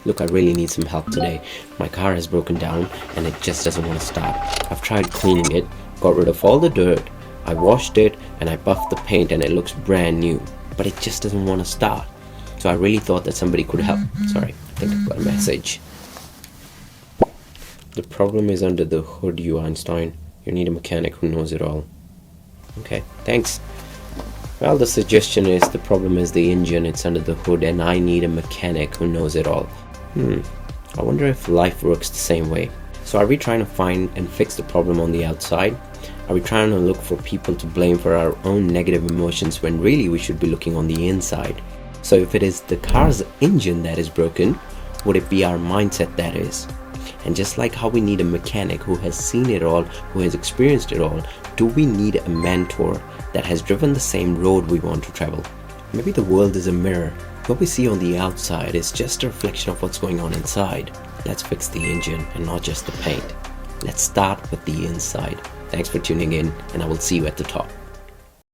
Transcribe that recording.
Look, I really need some help today. My car has broken down and it just doesn't want to start. I've tried cleaning it, got rid of all the dirt, I washed it and I buffed the paint and it looks brand new. But it just doesn't want to start. So I really thought that somebody could help. Sorry, I think I've got a message. The problem is under the hood, you Einstein. You need a mechanic who knows it all. Okay, thanks. Well, the suggestion is the problem is the engine, it's under the hood, and I need a mechanic who knows it all. I wonder if life works the same way. So are we trying to find and fix the problem on the outside? Are we trying to look for people to blame for our own negative emotions when really we should be looking on the inside? So if it is the car's engine that is broken, would it be our mindset that is? And just like how we need a mechanic who has seen it all, who has experienced it all, do we need a mentor that has driven the same road we want to travel? Maybe the world is a mirror. What we see on the outside is just a reflection of what's going on inside. Let's fix the engine and not just the paint. Let's start with the inside. Thanks for tuning in, and I will see you at the top.